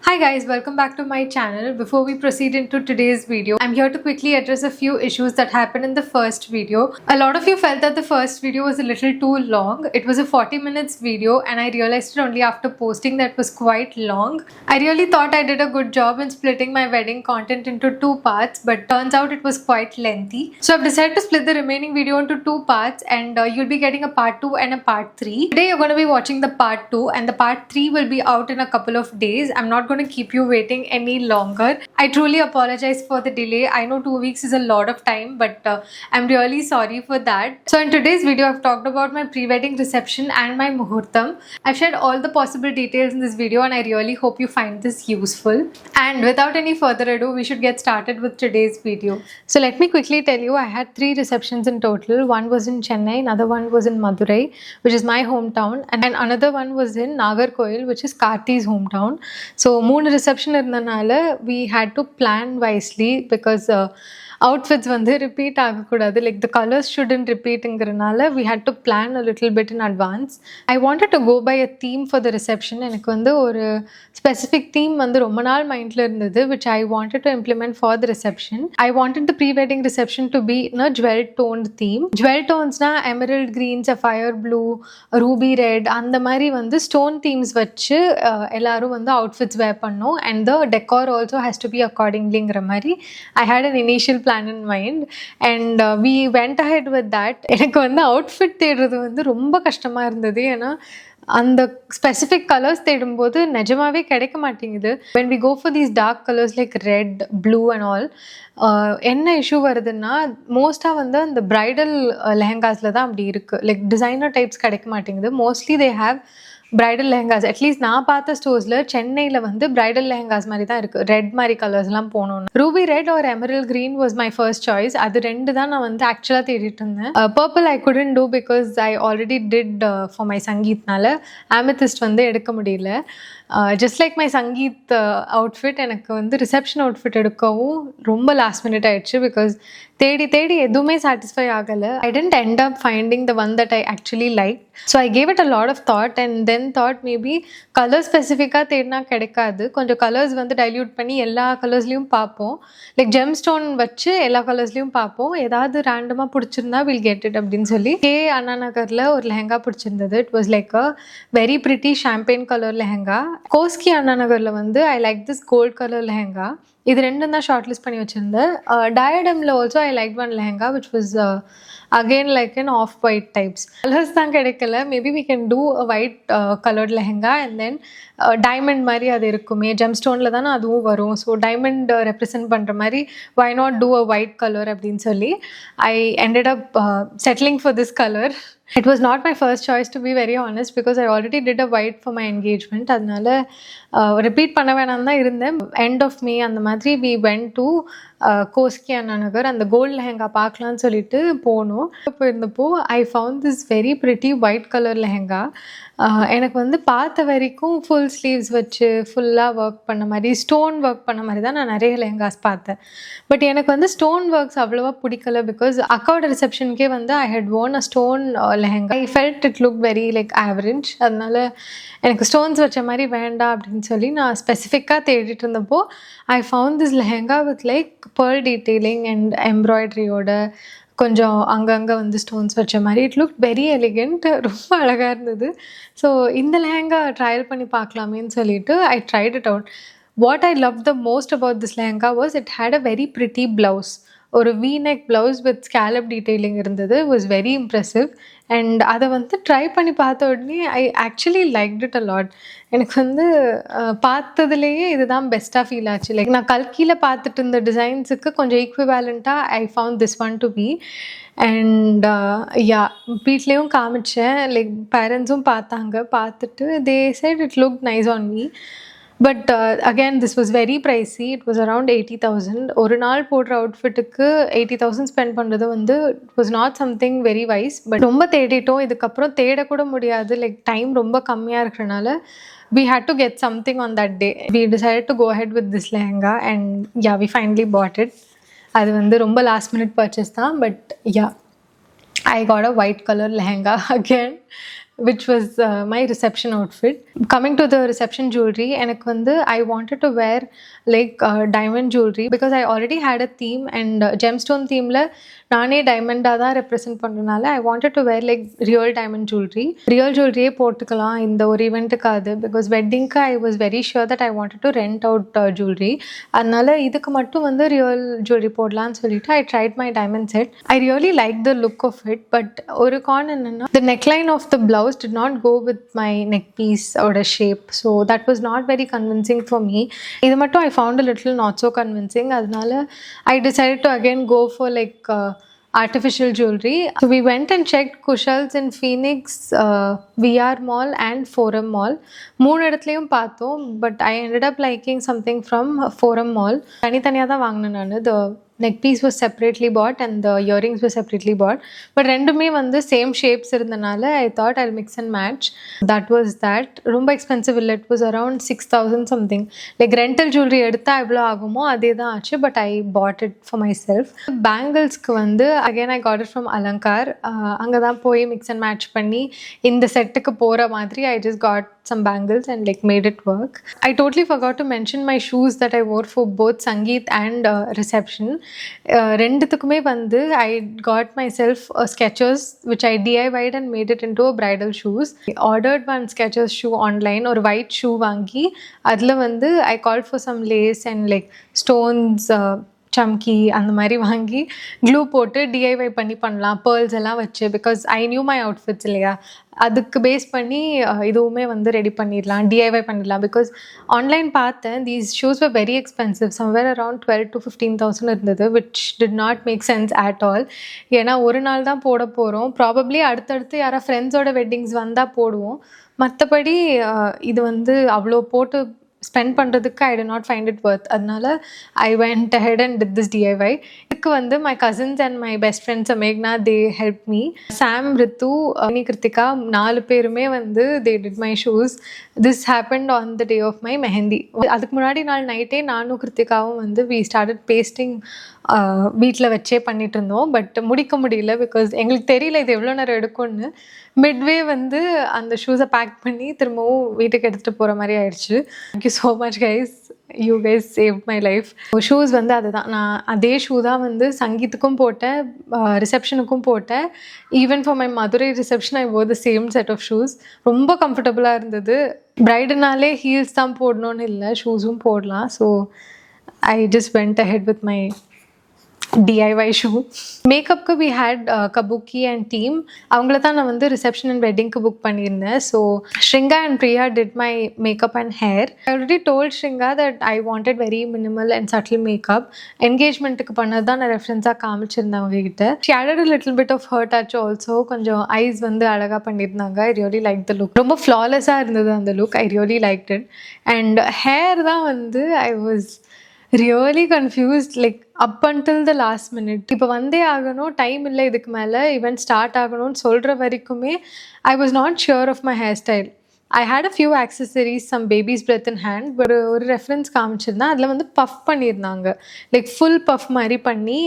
Hi guys, welcome back to my channel. Before we proceed into today's video, I'm here to quickly address a few issues that happened in the first video. A lot of you felt that the first video was a little too long. It was a 40 minutes video and I realized it only after posting that it was quite long. I really thought I did a good job in splitting my wedding content into two parts, but turns out it was quite lengthy. So I've decided to split the remaining video into two parts and you'll be getting a part 2 and a part 3. Today you're going to be watching the part 2 and the part 3 will be out in a couple of days. I'm not going to keep you waiting any longer. I truly apologize for the delay. I know 2 weeks is a lot of time, but I'm really sorry for that. So in today's video, I've talked about my pre-wedding reception and my muhurtam. I've shared all the possible details in this video and I really hope you find this useful. And without any further ado, we should get started with today's video. So let me quickly tell you, I had 3 receptions in total. One was in Chennai, another one was in Madurai, which is my hometown, and another one was in Nagarkoil, which is Karti's hometown. So 3 reception irundanaala we had to plan wisely because outfits வந்து repeat ஆகக்கூடாது, like the colors shouldn't repeatங்கிறனால we had to plan a little bit in advance. I wanted to go by a theme for the reception. எனக்கு வந்து ஒரு specific theme வந்து ரொம்ப நாள் மைண்டில் இருந்தது, which I wanted to implement for the reception. I wanted the pre-wedding reception to be in a jewel toned theme. Jewel tonesனா emerald green, sapphire blue, ruby red, அந்த மாதிரி வந்து stone themes வச்சு எல்லாரும் வந்து outfits wear பண்ணோம், and the decor also has to be accordinglyங்கிற மாதிரி I had an initial plan in mind and we went ahead with that. எனக்கு வந்து அவுட்ஃபிட் தேடுறது வந்து ரொம்ப கஷ்டமாக இருந்தது, ஏன்னா அந்த ஸ்பெசிஃபிக் கலர்ஸ் தேடும்போது நிஜமாவே கிடைக்க மாட்டேங்குது. when we go for these dark colors like red, blue and all, என்ன இஷ்யூ வருதுன்னா மோஸ்ட்டாக வந்து அந்த பிரைடல் லெஹங்காஸில் தான் அப்படி இருக்குது. லைக் டிசைனர் டைப்ஸ் கிடைக்க மாட்டேங்குது. Mostly they have bridal lehengas. At least நான் பார்த்த ஸ்டோர்ஸில் சென்னையில் வந்து பிரைடல் லெஹங்காஸ் மாதிரி தான் இருக்குது, ரெட் மாதிரி கலர்ஸ்லாம் போகணுன்னு. ரூபி ரெட் ஒரு emerald green was my first choice. அது 2 தான் நான் வந்து ஆக்சுவலாக தேடிட்டு இருந்தேன். Purple I couldn't do because I already did for my சங்கீத்னால ஆமெத்திஸ்ட் வந்து எடுக்க முடியல. Just like my sangeet outfit, எனக்கு வந்து ரிசப்ஷன் அவுட்ஃபிட் எடுக்கவும் ரொம்ப லாஸ்ட் மினிட் ஆயிடுச்சு பிகாஸ் தேடி எதுவுமே சாட்டிஸ்ஃபை ஆகலை. I tend end up finding the one that I actually like. So I gave it a lot of thought and then thought maybe colour ஸ்பெசிஃபிக்காக தேடினா கிடைக்காது, கொஞ்சம் கலர்ஸ் வந்து டைல்யூட் பண்ணி எல்லா கலர்ஸ்லையும் பார்ப்போம், லைக் ஜெம் ஸ்டோன் வச்சு எல்லா கலர்ஸ்லையும் பார்ப்போம், ஏதாவது ரேண்டமாக பிடிச்சிருந்தா வில் கெட் இட் அப்படின்னு சொல்லி. அண்ணா நகரில் ஒரு லெஹங்கா பிடிச்சிருந்தது. It was like a very pretty champagne colour lehenga. கோஸ்கி அண்ணா நகரில் வந்து I like this gold colour lehenga. இது 2 தான் ஷார்ட் லிஸ்ட் பண்ணி வச்சுருந்தேன். டயடமில் also I like one lehenga which was again like an off white types. Colours தான் கிடைக்கல. Maybe we can do a white coloured lehenga and then diamond மாதிரி அது இருக்குமே, ஜெம் ஸ்டோனில் தானே அதுவும் வரும், ஸோ டைமண்ட் ரெப்ரசென்ட் பண்ணுற மாதிரி why not do a white colour அப்படின்னு சொல்லி I ended up settling for this colour. It was not my first choice to be very honest because I already did a white for my engagement. அதனால repeat பண்ண வேணாம் தான் இருந்தேன். End of மே அந்த மாதிரி we went to கோஸ்கி Anna Nagar. அந்த gold lehenga பார்க்கலான்னு சொல்லிட்டு போனோம். போயிருந்தப்போ ஐ found this very pretty white colour lehenga. எனக்கு வந்து பார்த்த வரைக்கும் ஃபுல் ஸ்லீவ்ஸ் வச்சு ஃபுல்லாக ஒர்க் பண்ண மாதிரி, ஸ்டோன் ஒர்க் பண்ண மாதிரி தான் நான் நிறைய லெஹங்காஸ் பார்த்தேன். பட் எனக்கு வந்து ஸ்டோன் ஒர்க்ஸ் அவ்வளோவா பிடிக்கல பிகாஸ் அக்காவோட ரிசப்ஷனுக்கே வந்து I had worn a stone lehenga. I felt it look very like average. அதனால எனக்கு ஸ்டோன்ஸ் வச்ச மாதிரி வேண்டாம் அப்படின்னு சொல்லி நான் ஸ்பெசிஃபிக்காக தேடிட்டு இருந்தப்போ I found this lehenga with like pearl detailing and எம்ப்ராய்டரியோட கொஞ்சம் அங்கங்கே வந்து ஸ்டோன்ஸ் வச்ச மாதிரி. இட் லுக் வெரி எலிகெண்ட், ரொம்ப அழகாக இருந்தது. ஸோ இந்த லெஹங்கா ட்ரையல் பண்ணி பார்க்கலாமேன்னு சொல்லிட்டு I tried it out. What I love the most about this lehenga was it had a very pretty blouse. ஒரு V-neck blouse with scallop detailing இருந்தது. வாஸ் வெரி இம்ப்ரெசிவ் அண்ட் அதை வந்து ட்ரை பண்ணி பார்த்த உடனே I actually liked it a lot. எனக்கு வந்து பார்த்ததுலேயே இதுதான் பெஸ்ட்டாக ஃபீல் ஆச்சு. லைக் நான் கல்கியில் பார்த்துட்டு இருந்த டிசைன்ஸுக்கு கொஞ்சம் ஈக்குவலண்ட்டாக I found this one to be. And yeah, வீட்லேயும் காமிச்சேன், லைக் பேரண்ட்ஸும் பார்த்தாங்க. பார்த்துட்டு they said it looked nice on me. But again this was very pricey. It was around 80,000. ஒரு நாள் போடுற அவுட்ஃபிட்டுக்கு 80,000 ஸ்பெண்ட் பண்ணுறது வந்து it was not something very wise. But ரொம்ப தேடிட்டோம், இதுக்கப்புறம் தேடக்கூட முடியாது, லைக் டைம் ரொம்ப கம்மியாக இருக்கிறனால we had to get something on that day. We decided to go ahead with this lehenga and yeah, we finally bought it. அது வந்து ரொம்ப லாஸ்ட் மினிட் பர்ச்சேஸ் தான். But yeah, I got a white color lehenga again. which was my reception outfit. Coming to the reception jewelry, எனக்கு வந்து I wanted to wear like diamond jewelry because I already had a theme, and gemstone themeல நானே டைமண்டாக தான் represent பண்ணுறதுனால I wanted to wear like real diamond jewelry. Real ஜுவல்லரியே போட்டுக்கலாம் இந்த ஒரு ஈவெண்ட்டுக்காது, பிகாஸ் வெட்டிங்க்கு I was very sure that I wanted to rent out jewelry. அதனால இதுக்கு மட்டும் வந்து ரியல் ஜுவல்லரி போடலான்னு சொல்லிட்டு I tried my diamond set. I really liked the look of it, but ஒரு கான் என்னன்னா the neckline of the blouse did not go with my neck piece or shape, so that was not very convincing for me. இது மட்டும் I found a little not so convincing. அதனால I decided to again go for like artificial jewelry. So we went and checked Kushal's in Phoenix, VR Mall and Forum Mall. மூணு இடத்துலையும் பார்த்தோம், but I ended up liking something from Forum Mall. தனித்தனியாக தான் வாங்கினேன் நான். The neck piece was separately bought and the earrings were separately bought, but ரெண்டுமே வந்து same shapes இருந்தனால I thought I'll mix and match. That was that. ரொம்ப expensive இல்லை, it was around 6,000 something. Like rental jewelry எடுத்தால் எவ்வளோ ஆகுமோ அதே தான் ஆச்சு, but I bought it for myself. பேங்கிள்ஸ்க்கு வந்து again I got it from Alankar. அங்கே தான் போய் mix and match பண்ணி இந்த செட்டுக்கு போகிற மாதிரி I just got some bangles and like made it work. I totally forgot to mention my shoes that I wore for both Sangeet and reception. ரெண்டுத்துக்குமே வந்து I got myself a Skechers which I DIY'd and made it into a bridal shoes. I ordered one Skechers shoe online, ஒரு white shoe வாங்கி அதில் வந்து I called for some lace and like stones, சம்கி அந்த மாதிரி வாங்கி clue போட்டு டிஐவை பண்ணலாம் pearls எல்லாம் வச்சு, because I knew my outfits இல்லையா, அதுக்கு பேஸ் பண்ணி இதுவுமே வந்து ரெடி பண்ணிடலாம், டிஐவை பண்ணிடலாம். பிகாஸ் ஆன்லைன் பார்த்தேன், these shoes were very expensive, somewhere around 12,000 to 15,000 இருந்தது, which did not make sense at all. ஏன்னா ஒரு நாள் தான் போட போகிறோம், ப்ராபப்ளி அடுத்தடுத்து யாராவது ஃப்ரெண்ட்ஸோட வெட்டிங்ஸ் வந்தால் போடுவோம், மற்றபடி இது வந்து அவ்வளோ போட்டு ஸ்பெண்ட் பண்ணுறதுக்கு I did not find it worth. அதனால I went ahead and did this DIY. இதுக்கு வந்து my cousins and my best friend Samegna, they helped me. Sam, Ritu, Kritika, 4 பேருமே வந்து they did my shoes. This happened on the day of my mehendi. அதுக்கு முன்னாடி நாள் நைட்டே நானும் கிருத்திகாவும் வந்து we started pasting வீட்டில் வச்சே பண்ணிட்டு இருந்தோம். பட் முடிக்க முடியல, பிகாஸ் எங்களுக்கு தெரியல இது எவ்வளோ நேரம் எடுக்கும்னு. மிட்வே வந்து அந்த ஷூஸை பேக் பண்ணி திரும்பவும் வீட்டுக்கு எடுத்துகிட்டு போகிற மாதிரி ஆயிடுச்சு. Thank you so much guys, you guys save my life. Shoes வந்து அதுதான், நான் அதே ஷூ தான் வந்து சங்கீத்துக்கும் போட்டேன், ரிசப்ஷனுக்கும் போட்டேன். Even for my Madurai reception I wore the same set of shoes. ரொம்ப கம்ஃபர்டபுளாக இருந்தது. ப்ரைடுனாலே ஹீல்ஸ் தான் போடணும்னு இல்லை, ஷூஸும் போடலாம். So I just went ahead with my DIY shoe. மேக்கப்க்கு we had Kabuki and team. அவங்கள தான் நான் வந்து ரிசப்ஷன் அண்ட் வெட்டிங்க்கு புக் பண்ணியிருந்தேன். So Shringa and Priya did my makeup and hair. I already told Shringa that I wanted very minimal and subtle makeup. என்கேஜ்மெண்ட்டுக்கு பண்ணது தான் நான் ரெஃபரன்ஸாக காமிச்சிருந்தேன் அவங்ககிட்ட. She added a little bit of her touch also. கொஞ்சம் ice வந்து அழகாக பண்ணியிருந்தாங்க. I really liked the look. ரொம்ப ஃப்ளாலெஸ்ஸாக இருந்தது அந்த look. I really liked it. And hair தான் வந்து I was really confused, like up until the last minute. இப்போ வந்தே ஆகணும், டைம் இல்லை இதுக்கு மேலே, ஈவெண்ட் ஸ்டார்ட் ஆகணும்னு சொல்கிற வரைக்குமே I was not sure of my hairstyle. I had a few accessories, some baby's breath in hand, but ஒரு reference காமிச்சிருந்தேன், அதில் வந்து பஃப் பண்ணியிருந்தாங்க, லைக் ஃபுல் பஃப் மாதிரி பண்ணி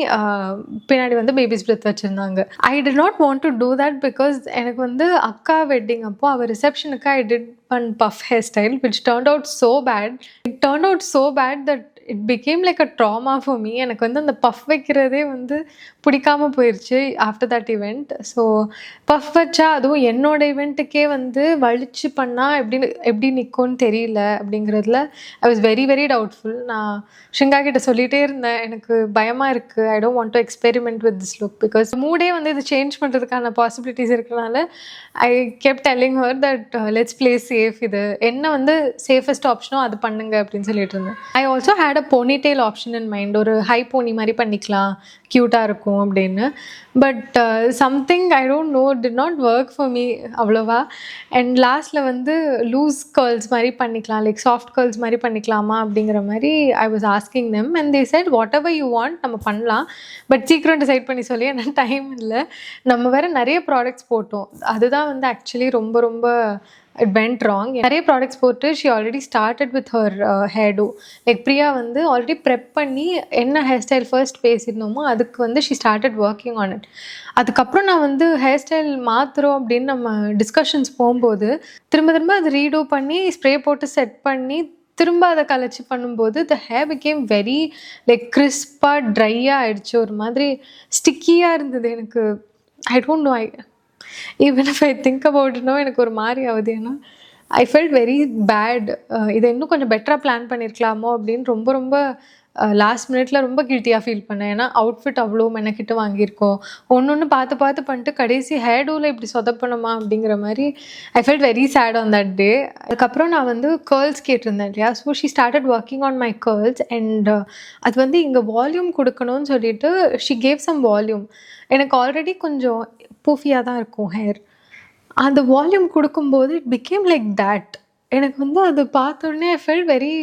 பின்னாடி வந்து பேபிஸ் பிரெத் வச்சுருந்தாங்க. I did not want to do that because எனக்கு வந்து அக்கா வெட்டிங் அப்போ அவள் ரிசப்ஷனுக்கு I did one puff hairstyle which turned out so bad. It turned out so bad that it became like a trauma for me. எனக்கு வந்து அந்த puff வைக்கிறதே வந்து பிடிக்காமல் போயிடுச்சு after that event. So puff வச்சா அதுவும் என்னோட ஈவெண்ட்டுக்கே வந்து வலிச்சு பண்ணால் எப்படி நிற்கும்னு தெரியல அப்படிங்கிறதுல I was very very doubtful. நான் ஷிங்கா கிட்ட சொல்லிகிட்டே இருந்தேன், எனக்கு பயமாக இருக்குது, I don't want to experiment with this look, because மூடே வந்து இது சேஞ்ச் பண்ணுறதுக்கான பாசிபிலிட்டிஸ் இருக்கிறனால I kept telling her that let's play safe, இது என்ன வந்து சேஃபஸ்ட் ஆப்ஷனோ அது பண்ணுங்க அப்படின்னு சொல்லிட்டு இருந்தேன். I also had a ponytail option in mind, ஒரு ஹை போனி மாதிரி பண்ணிக்கலாம், க்யூட்டாக இருக்கும் அப்படின்னு. But something I don't know did not work for me அவ்வளோவா. அண்ட் லாஸ்ட்டில் வந்து லூஸ் கர்ல்ஸ் மாதிரி பண்ணிக்கலாம், லைக் சாஃப்ட் கர்ல்ஸ் மாதிரி பண்ணிக்கலாமா அப்படிங்கிற மாதிரி I was asking them and they said what ever you want, நம்ம பண்ணலாம், பட் சீக்கிரம் டிசைட் பண்ணி சொல்லி ஏன்னா டைம் இல்லை, நம்ம வேறு நிறைய ப்ராடக்ட்ஸ் போட்டோம். அதுதான் வந்து ஆக்சுவலி ரொம்ப ரொம்ப இட் வெண்ட் ராங். நிறைய ப்ராடக்ட்ஸ் போட்டு she already started with her hairdo. Like Priya வந்து ஆல்ரெடி ப்ரெப் பண்ணி என்ன ஹேர் ஸ்டைல் ஃபர்ஸ்ட் பேசியிருந்தோமோ அதுக்கு வந்து she started working on it. அதுக்கப்புறம் நான் வந்து ஹேர் ஸ்டைல் மாற்றுறோம் அப்படின்னு நம்ம டிஸ்கஷன்ஸ் போகும்போது திரும்ப அது ரீடோ பண்ணி ஸ்ப்ரே போட்டு செட் பண்ணி திரும்ப அதை கலைச்சி பண்ணும்போது the hair became very like கிறிஸ்பாக ட்ரையாக ஆகிடுச்சு. ஒரு மாதிரி ஸ்டிக்கியாக இருந்தது எனக்கு. I don't know, even if I think about இட்னோ எனக்கு ஒரு மாதிரி ஆகுது. ஏன்னா ஐ ஃபெல்ட் வெரி பேட். இதை இன்னும் கொஞ்சம் பெட்டராக பிளான் பண்ணியிருக்கலாமோ அப்படின்னு ரொம்ப ரொம்ப லாஸ்ட் மினிட்ல ரொம்ப கில்ட்டியாக ஃபீல் பண்ணேன். ஏன்னா அவுட்ஃபிட் அவ்வளோ மெனக்கிட்டு வாங்கியிருக்கோம், ஒன்று பார்த்து பண்ணிட்டு கடைசி ஹேர் டூவில் இப்படி சொதப்பணுமா அப்படிங்கிற மாதிரி I felt very sad on that day. அதுக்கப்புறம் நான் வந்து கேர்ள்ஸ் கேட்டிருந்தேன் இல்லையா, so she started working on my girls and அது வந்து இங்கே வால்யூம் கொடுக்கணும்னு சொல்லிட்டு ஷி கேவ் சம் வால்யூம். எனக்கு ஆல்ரெடி கொஞ்சம் பூஃபியாக தான் இருக்கும் ஹேர். அந்த வால்யூம் கொடுக்கும்போது இட் பிகேம் லைக் தேட். எனக்கு வந்து அது பார்த்தோன்னே ஐ ஃபெல்ட் வெரி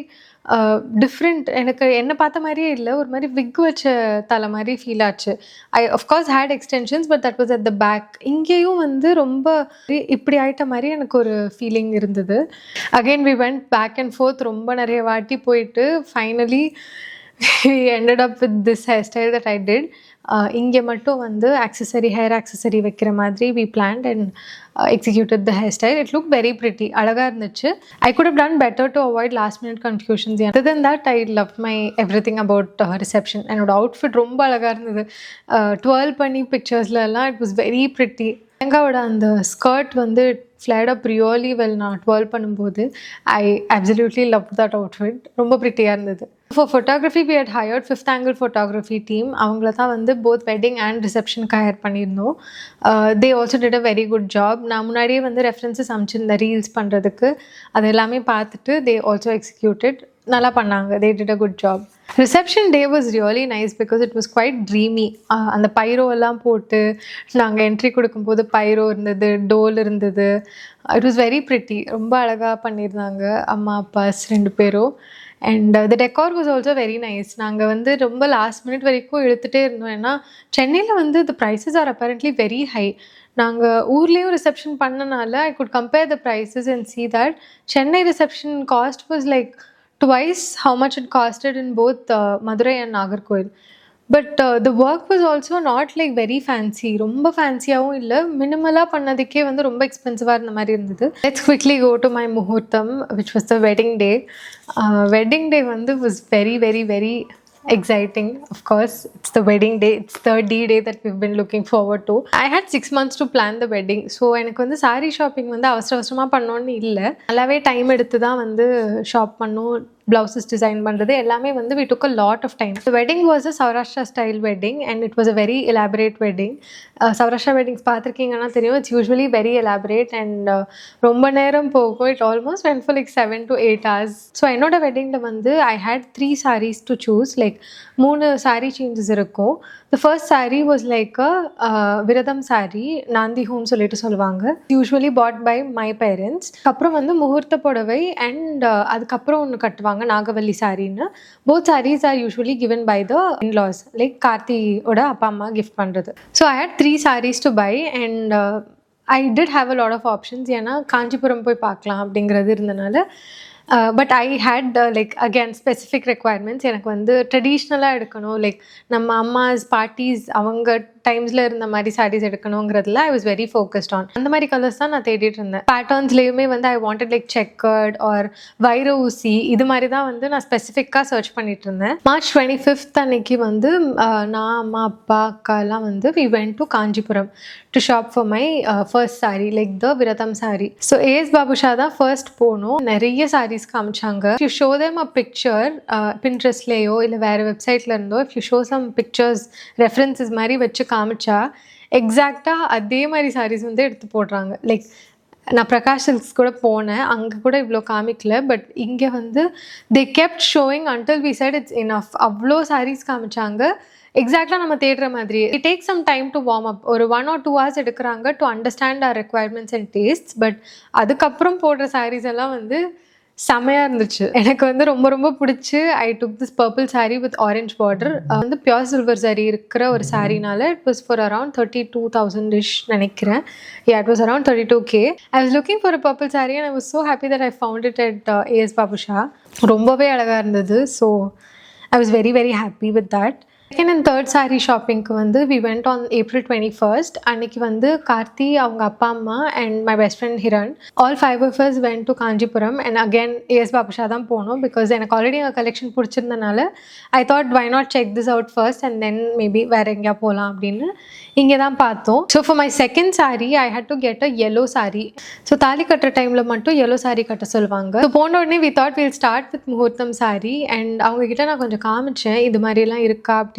டிஃப்ரெண்ட். எனக்கு என்ன பார்த்த மாதிரியே இல்லை, ஒரு மாதிரி விக் வச்ச தலை மாதிரி ஃபீல் ஆச்சு. I of course had extensions but that was at the back. இங்கேயும் வந்து ரொம்ப இப்படி ஆயிட்ட மாதிரி எனக்கு ஒரு ஃபீலிங் இருந்தது. Again we went back and forth, ரொம்ப நிறைய வாட்டி போயிட்டு finally we ended up with this hairstyle that I did. இங்கே மட்டும் வந்து ஹேர் ஆக்சசரி வைக்கிற மாதிரி we planned and executed the hairstyle. It looked very pretty. அழகாக இருந்துச்சு. I could have done better to avoid last minute confusions. Other than that, I loved my everything about reception. என்னோட outfit ரொம்ப அழகாக இருந்தது. 12 பண்ணி பிக்சர்ஸ்லாம் it was very pretty. லெஹங்காவோட அந்த skirt வந்து flat அப் really well. நான் 12 பண்ணும்போது I absolutely love that outfit. ரொம்ப ப்ரிட்டியாக இருந்தது. For photography we had hired 5th angle photography team. அவங்கள தான் வந்து போத் வெட்டிங் அண்ட் ரிசப்ஷனுக்கு ஹையர் பண்ணியிருந்தோம். They also did a very good job. நான் முன்னாடியே வந்து ரெஃபரன்ஸஸ் அமைச்சிருந்தேன் ரீல்ஸ் பண்ணுறதுக்கு. அது எல்லாமே பார்த்துட்டு தே ஆல்சோ எக்ஸிக்யூட்டட். நல்லா பண்ணாங்க. They did a good job. Reception day was really nice because it was quite dreamy. அந்த பைரோ எல்லாம் போட்டு நாங்கள் என்ட்ரி கொடுக்கும்போது பைரோ இருந்தது, டோல் இருந்தது. It was very pretty. ரொம்ப அழகாக பண்ணியிருந்தாங்க அம்மா அப்பாஸ் 2 பேரும். And the decor was also very nice. நாங்கள் வந்து ரொம்ப லாஸ்ட் மினிட் வரைக்கும் இழுத்துட்டே இருந்தோம். ஏன்னா சென்னையில் வந்து the prices are apparently very high. நாங்கள் ஊர்லேயும் ரிசப்ஷன் பண்ணனால I could compare the prices and see that Chennai reception cost was like twice how much it costed in both Madurai and Nagarkoil. But the work was also not like very fancy. ரொம்ப ஃபேன்சியாகவும் இல்லை, மினிமலாக பண்ணதுக்கே வந்து ரொம்ப எக்ஸ்பென்சிவாக இருந்த மாதிரி இருந்தது. Let's quickly go to my முகூர்த்தம் which was the wedding day. Wedding day வந்து was very very very exciting. Of course, it's the wedding day. It's the D-day that we've been looking forward to. I had 6 months to plan the wedding. So எனக்கு வந்து sari shopping வந்து அவசரமாக பண்ணோன்னு இல்லை, நல்லாவே time எடுத்து தான் வந்து ஷாப் பண்ணோம். blouses design பண்ணுறது எல்லாமே வந்து we took a lot of time. The wedding was a Saurashtra style wedding and it was a very elaborate wedding. Saurashtra weddings பார்த்துருக்கீங்கன்னா தெரியும், it's usually very elaborate and ரொம்ப நேரம் போகும். It almost went for like 7 to 8 hours. So என்னோட வெட்டிங்கில் வந்து I had 3 sarees to choose. like 3 saree changes இருக்கும். The first saree was like a விரதம் saree, நாந்தி home சொல்லிட்டு சொல்லுவாங்க. usually bought by my parents. அப்புறம் வந்து முகூர்த்த புடவை and அதுக்கப்புறம் ஒன்று கட்டுவாங்க நாகவல்லி சாரின்னு. both sarees are usually given by the in-laws, like கார்த்தியோட அப்பா அம்மா gift பண்ணுறது. So I had 3 sarees to buy and I did have a lot of options. ஏன்னா காஞ்சிபுரம் போய் பார்க்கலாம் அப்படிங்கிறது இருந்தனால. But I had like again specific requirements. எனக்கு வந்து ட்ரெடிஷ்னலாக எடுக்கணும், லைக் நம்ம அம்மாஸ் பாட்டிஸ் அவங்க டைம்ஸில் இருந்த மாதிரி சாரீஸ் எடுக்கணுங்கிறதுல I was very focused on. அந்த மாதிரி கலர்ஸ் தான் நான் தேடிட்டு இருந்தேன். பேட்டர்ன்ஸ்லேயுமே வந்து I wanted like checked or வைர ஊசி, இது மாதிரி தான் வந்து நான் ஸ்பெசிஃபிக்காக சர்ச் பண்ணிட்டு இருந்தேன். March 25th அன்னைக்கு வந்து நான் அம்மா அப்பா அக்கா எல்லாம் வந்து we went to Kanchipuram to shop for my first saree, like the விரதம் saree. So AS பாபுஷா தான் ஃபர்ஸ்ட் போனோம். நிறைய sarees காமிச்சாங்க. If you show them a picture, Pinterestலயோ இல்லை வேறு வெப்சைட்ல இருந்தோ, if you show some pictures references மாதிரி வச்சு காமிச்சா எக்ஸாக்டாக அதே மாதிரி sarees வந்து எடுத்து போடுறாங்க. லைக் நான் பிரகாஷ் சில்க்ஸ் கூட போனேன், அங்கே கூட இவ்வளோ காமிக்கல. பட் இங்கே வந்து they kept showing until we said it's enough. அவ்வளோ sarees காமிச்சாங்க எக்ஸாக்டாக நம்ம தேடுற மாதிரி. It take some time to warm up. ஒரு 1 or 2 hours எடுக்கிறாங்க to understand our requirements and tastes. But அதுக்கப்புறம் போடுற sarees எல்லாம் வந்து செமையாக இருந்துச்சு. எனக்கு வந்து ரொம்ப ரொம்ப பிடிச்சி I took this purple saree வித் ஆரஞ்ச் பார்டர். வந்து பியோர் சில்வர் saree இருக்கிற ஒரு சாரீனால இட் வாஸ் ஃபார் அரவுண்ட் 32,000 நினைக்கிறேன். It was around 32K. I was looking for a purple saree and I was so happy that I found it at AS Babusha. ரொம்பவே அழகாக இருந்தது. So I was very very happy with that. Second and third saree shoppingக்கு வந்து we went on April 21st. அன்னைக்கு வந்து கார்த்தி, அவங்க அப்பா அம்மா and my best friend Hiran, all 5 of us went to Kanjipuram and again AS Babusha தான் போனோம் because எனக்கு already எங்கள் collection பிடிச்சிருந்தனால I thought why not check this out first and then maybe வேறு எங்கேயா போகலாம் அப்படின்னு இங்கே தான் பார்த்தோம். So for my second saree I had to get a yellow saree. So தாலி கட்டுற டைமில் மட்டும் yellow saree கட்ட சொல்லுவாங்க. ஸோ போன உடனே we thought we'll start with முகூர்த்தம் saree and அவங்கக்கிட்ட நான் கொஞ்சம் காமிச்சேன் இது மாதிரிலாம் இருக்கா அப்படின்னு.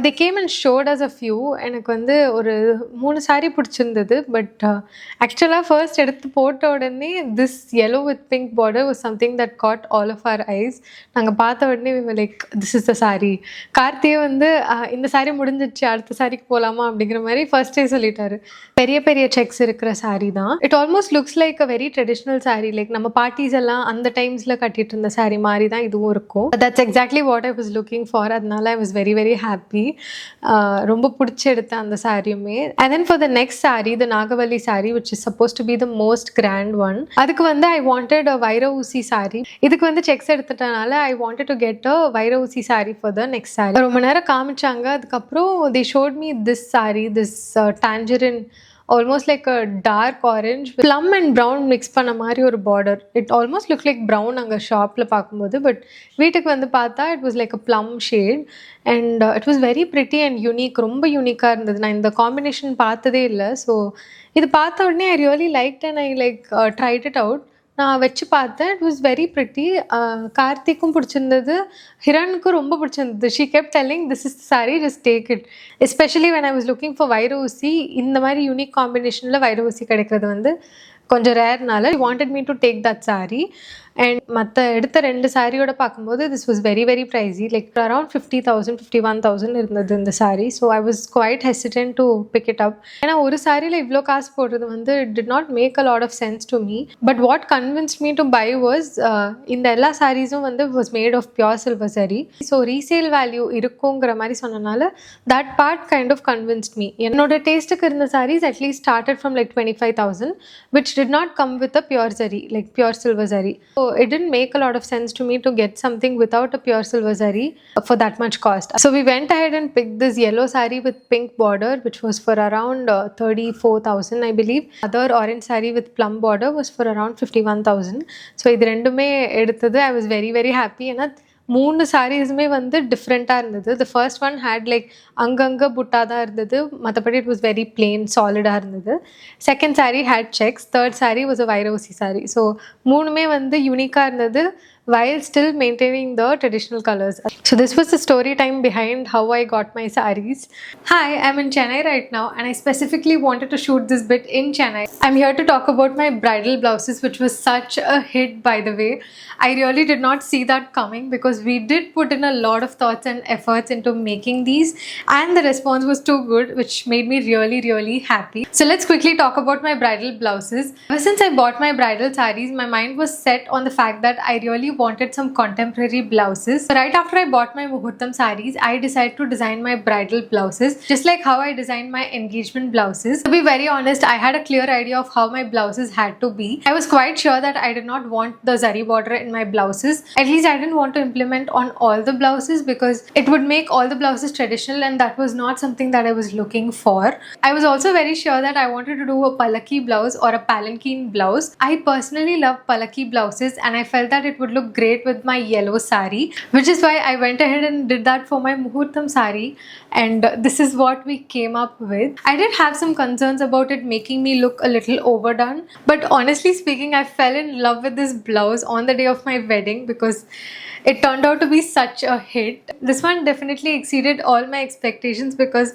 They came and showed us a few. எனக்கு வந்து ஒரு 3 saree பிடிச்சிருந்தது. பட் ஆக்சுவலாக ஃபர்ஸ்ட் எடுத்து போட்ட உடனே this yellow with pink border was something that caught all of our eyes. நாங்கள் பார்த்த உடனே we were like this is the saree. கார்த்தியே வந்து இந்த saree முடிஞ்சிச்சு அடுத்த சாரிக்கு போகலாமா அப்படிங்கிற மாதிரி ஃபர்ஸ்டே சொல்லிட்டாரு. பெரிய பெரிய செக்ஸ் இருக்கிற saree தான். It almost looks like a very traditional saree. Like நம்ம பார்ட்டிஸ் எல்லாம் அந்த டைம்ஸில் கட்டிட்டு இருந்த saree மாதிரி தான் இதுவும் இருக்கும். That's exactly what I was looking for. அதனால I was very very happy. ரொம்ப பிடிச்சி எடுத்தேன் அந்த சாரியுமே. And then for the next saree, the Nagavalli saree which is suppose to be the most grand one. அதுக்கு வந்து ஐ வாண்டட் அ வைர ஊசி சாரி. இதுக்கு வந்து செக்ஸ் எடுத்துட்டனால I wanted to get a வைர ஊசி saree for the next saree. ரொம்ப நேரம் காமிச்சாங்க. அதுக்கப்புறம் they showed me this saree, this tangerine, almost like a dark orange with plum and brown mix பண்ண மாதிரி ஒரு border. It almost looked like brown அங்கே ஷாப்பில் பார்க்கும்போது. பட் வீட்டுக்கு வந்து பார்த்தா it was like a plum shade and it was very pretty and unique. ரொம்ப யூனிக்காக இருந்தது. நான் இந்த காம்பினேஷன் பார்த்ததே இல்லை. ஸோ இது பார்த்த உடனே I really liked and I like tried it out. நான் வச்சு பார்த்தேன். It was very pretty. கார்த்திக்கும் பிடிச்சிருந்தது, ஹிரனுக்கும் ரொம்ப பிடிச்சிருந்தது. She kept telling this is saree, just take it. Especially when I was looking for வைர ஊசி, இந்த மாதிரி யூனிக் காம்பினேஷனில் வைர ஊசி கிடைக்கிறது வந்து கொஞ்சம் ரேர்னால I wanted me to take that saree. And மற்ற எடுத்த 2 சாரியோட பார்க்கும்போது this was very very pricey. Like around 50,000 51,000 இருந்தது இந்த சாரி. So I was quite hesitant to pick it up. ஏன்னா ஒரு சாரியில் இவ்வளோ காசு போடுறது வந்து did not make a lot of sense to me. But what convince me to buy was இந்த எல்லா சாரீஸும் வந்து was made of pure silver saree. So resale value இருக்குங்கிற மாதிரி சொன்னனால that part kind of convinced me. என்னோட டேஸ்ட்டுக்கு இருந்த sarees at least started from like 25,000 which did not come with a pure zari, like pure silver zari. So it didn't make a lot of sense to me to get something without a pure silver zari for that much cost. So we went ahead and picked this yellow sari with pink border, which was for around 34,000 I believe. Other orange sari with plum border was for around 51,000. So இது ரெண்டுமே எடுத்தது I was very very happy. ஏன்னா 3 சாரீஸுமே வந்து டிஃப்ரெண்ட்டாக இருந்தது. The first one had like அங்கங்கே புட்டா தான் இருந்தது. மற்றபடி இட் வாஸ் வெரி பிளெயின் சாலிடாக இருந்தது. Second saree had checks. Third saree was a வைரவசி சாரீ. ஸோ 3மே வந்து யூனிக்காக இருந்தது while still maintaining the traditional colors. So this was the story time behind how I got my sarees. Hi, I'm in Chennai right now and I specifically wanted to shoot this bit in Chennai. I'm here to talk about my bridal blouses, which was such a hit, by the way. I really did not see that coming because we did put in a lot of thoughts and efforts into making these and the response was too good, which made me really really happy. So let's quickly talk about my bridal blouses. Ever since I bought my bridal sarees, my mind was set on the fact that I really wanted some contemporary blouses. So right after I bought my Muhurtam sarees, I decided to design my bridal blouses just like how I designed my engagement blouses. To be very honest, I had a clear idea of how my blouses had to be. I was quite sure that I did not want the zari border in my blouses. At least I didn't want to implement on all the blouses because it would make all the blouses traditional and that was not something that I was looking for. I was also very sure that I wanted to do a palaki blouse or a palanquin blouse. I personally love palaki blouses and I felt that it would look great with my yellow sari, which is why I went ahead and did that for my Muhurtam sari, and this is what we came up with. I did have some concerns about it making me look a little overdone, but honestly speaking, I fell in love with this blouse on the day of my wedding because it turned out to be such a hit. This one definitely exceeded all my expectations because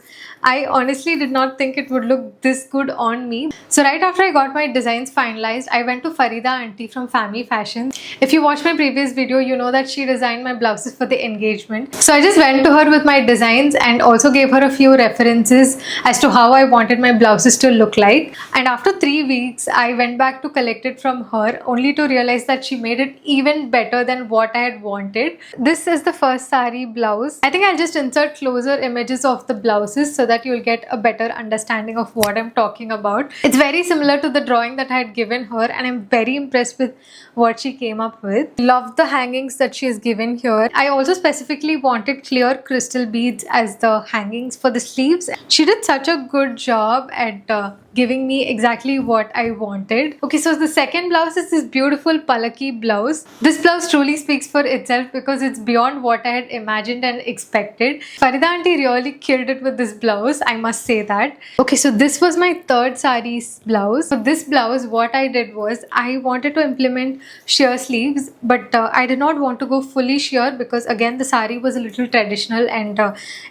I honestly did not think it would look this good on me. So right after I got my designs finalized, I went to Farida Aunty from Family Fashions. If you watch my previous video, you know that she designed my blouses for the engagement. So I just went to her with my designs and also gave her a few references as to how I wanted my blouses to look like. And after 3 weeks, I went back to collect it from her only to realize that she made it even better than what I had wanted. This is the first sari blouse. I think I'll just insert closer images of the blouses so that you'll get a better understanding of what I'm talking about. It's very similar to the drawing that I had given her, and I'm very impressed with what she came up with. Love the hangings that she has given here. I also specifically wanted clear crystal beads as the hangings for the sleeves. She did such a good job at giving me exactly what I wanted. Okay, so the second blouse is this beautiful Palaki blouse. This blouse truly speaks for itself because it's beyond what I had imagined and expected. Farida aunty really killed it with this blouse, I must say that. Okay, so this was my third sari's blouse. So this blouse, what I did was I wanted to implement sheer sleeves, but I did not want to go fully sheer because again the sari was a little traditional, and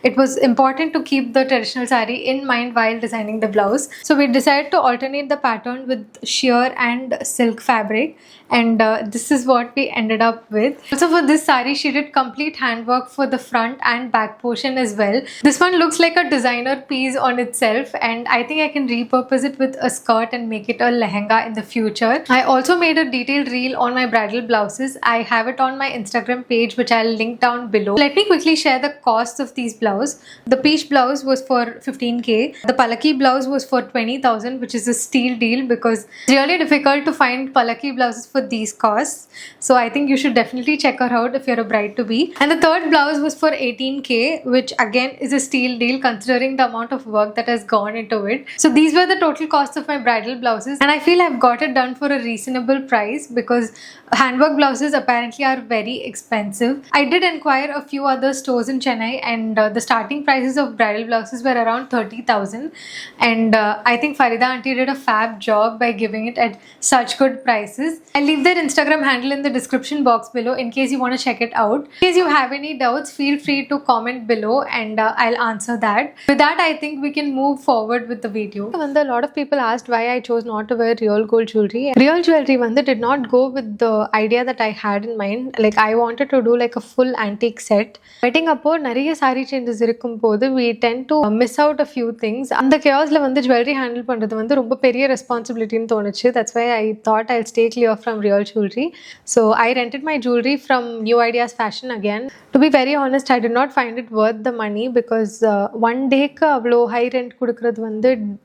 it was important to keep the traditional sari in mind while designing the blouse. So we decided to alternate the pattern with sheer and silk fabric, and this is what we ended up with. Also for this sari, she did complete handwork for the front and back portion as well. This one looks like a designer piece on itself, and I think I can repurpose it with a skirt and make it a lehenga in the future. I also made a detailed reel on my bridal blouses. I have it on my Instagram page, which I'll link down below. Let me quickly share the costs of these blouses. The peach blouse was for 15k. The Palaki blouse was for 20,000, which is a steal deal because it's really difficult to find Palaki blouses for these costs. So I think you should definitely check her out if you're a bride to be. And the third blouse was for 18k, which again is a steal deal considering the amount of work that has gone into it. So these were the total costs of my bridal blouses, and I feel I've got it done for a reasonable price because handwork blouses apparently are very expensive. I did inquire a few other stores in Chennai, and the starting prices of bridal blouses were around 30,000, and I think Farida aunty did a fab job by giving it at such good prices. I'll leave their Instagram handle in the description box below in case you want to check it out. In case you have any doubts, feel free to comment below and I'll answer that. With that, I think we can move forward with the video. A lot of people asked why I chose not to wear real gold jewelry. Real jewelry did not go with the idea that I had in mind. Like I wanted to do like a full antique set. Wedding appo nariya saree changes irukumpodhu we tend to miss out a few things. And the chaos la jewelry handle pandrathu romba periya responsibility nu thonuchu. That's why I thought I'll stay clear from real jewelry. So I rented my jewelry from New Ideas Fashion again. To be very honest, I did not find it worth the money because one day ku avlo high rent kudukradhu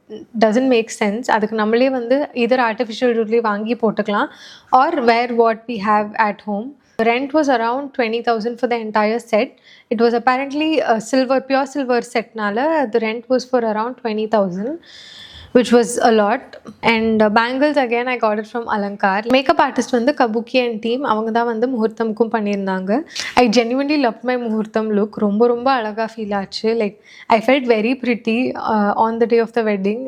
doesn't make sense. Adukku nammale either artificial jewelry vaangi potukalam or wear what we have at home. The rent was around 20,000 for the entire set. It was apparently a pure silver set nala. The rent was for around 20,000, which was a lot. And bangles again I got it from Alankar. Makeup artist Kabuki and team avanga da muhurthamkum panniranga. I genuinely loved my muhurtham look. Romba alaga feel aachu. Like I felt very pretty on the day of the wedding.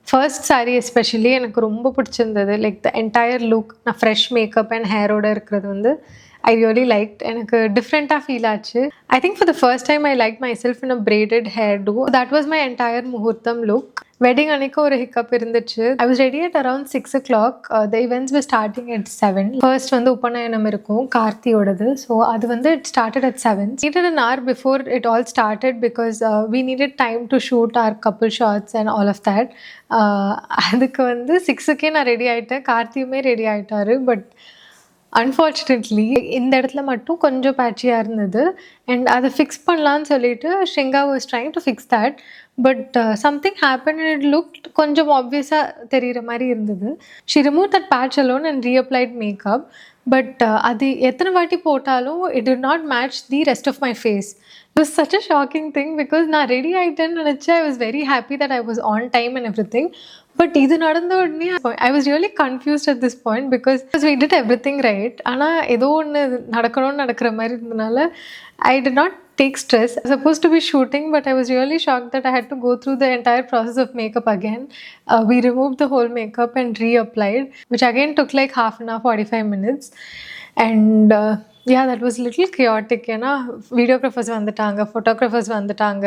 First saree especially எனக்கு ரொம்ப பிடிச்சிருந்தது. Like the entire look, நான் fresh makeup and hair ஓட இருக்கிறது I really liked. எனக்கு டிஃப்ரெண்ட்டாக feel ஆச்சு. I think for the first time I liked myself in a braided hairdo. That was my entire muhurtham look. Wedding அன்னைக்கு ஒரு hiccup இருந்துச்சு. I was ready at around 6 o'clock. The events were starting at 7. First உபநயனம் இருக்கும் கார்த்தியோடது. So அது it started at 7. We needed an hour before it all started because we needed time to shoot our couple shots and all of that. அதுக்கு 6க்கே நான் ready ஆயிட்டேன். கார்த்தியுமே ready ஆயிட்டாரு. But unfortunately இந்த இடத்துல மட்டும் கொஞ்சம் பேட்சியாக இருந்தது. அண்ட் அதை ஃபிக்ஸ் பண்ணலான்னு சொல்லிட்டு Shinga was trying to fix that. But something happen and it look கொஞ்சம் ஆப்வியஸாக தெரிகிற மாதிரி இருந்தது. She remove that patch alone and reapplied makeup. But அது எத்தனை வாட்டி போட்டாலும் it did not match the rest of my face. It was such a shocking thing because நான் ரெடி ஆகிட்டேன்னு நினச்சேன். I was very happy that I was on time and everything. But இது நடந்த உடனே I was really confused at this point because we did everything right. ஆனால் ஏதோ ஒன்று நடக்கிற மாதிரி இருந்தனால I did not take stress. I was supposed to be shooting, but I was really shocked that I had to go through the entire process of makeup again. We removed the whole makeup and reapplied, which again took like half an hour, 45 minutes. And Yeah, that was little chaotic. ஏன்னா videographers வந்துட்டாங்க, photographers வந்துட்டாங்க,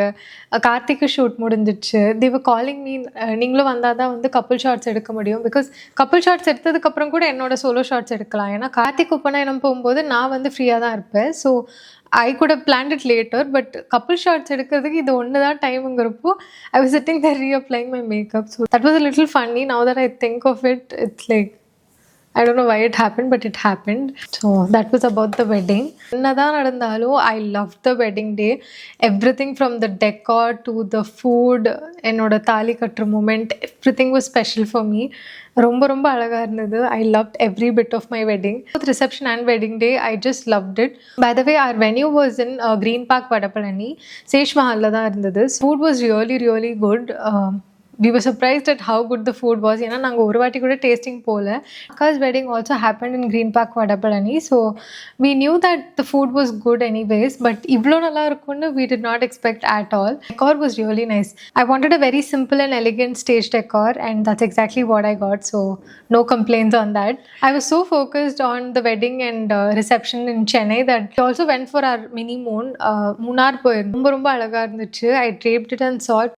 கார்த்திக்கு shoot முடிஞ்சிடுச்சு. தே வர் calling me, நீங்களும் வந்தால் தான் வந்து couple shots எடுக்க முடியும். பிகாஸ் கப்புள் ஷாட்ஸ் எடுத்ததுக்கப்புறம் கூட என்னோட சோலோ ஷாட்ஸ் எடுக்கலாம். ஏன்னா கார்த்திக் உபநயனம் போகும்போது நான் வந்து ஃப்ரீயாக தான் இருப்பேன். So I could have planned it later. But couple shots எடுக்கிறதுக்கு இது ஒன்று தான் டைமுங்கிறப்போ I was sitting there reapplying my makeup. So that was a little funny. Now that I think of it, it's like I don't know why it happened, but it happened. So that was about the wedding. என்னதான் நடந்தாலும் I loved the wedding day. Everything from the decor to the food, என்னோட தாலி கட்டுற moment, everything was special for me. ரொம்ப ரொம்ப அழகாக இருந்தது. I loved every bit of my wedding. Both reception and wedding day, I just loved it. By the way, our venue was in Green Park, Vadapalani. Sesh Mahalல தான் இருந்தது. Food was really, really good. We were surprised at how good the food was. ஏன்னா நாங்கள் ஒரு வாட்டி கூட tasting போகல. அக்கா's wedding also happened in Green Park, Vadapalani. So we knew that the food was good anyways. But இவ்வளோ நல்லா இருக்கும்னு we did not expect at all. Decor was really nice. I wanted a very simple and elegant stage decor, and that's exactly what I got. So no complaints on that. I was so focused on the wedding and reception in Chennai that we also went for our mini moon. Munnar போயிருந்தோம். ரொம்ப ரொம்ப அழகாக இருந்துச்சு. I draped it and saw it.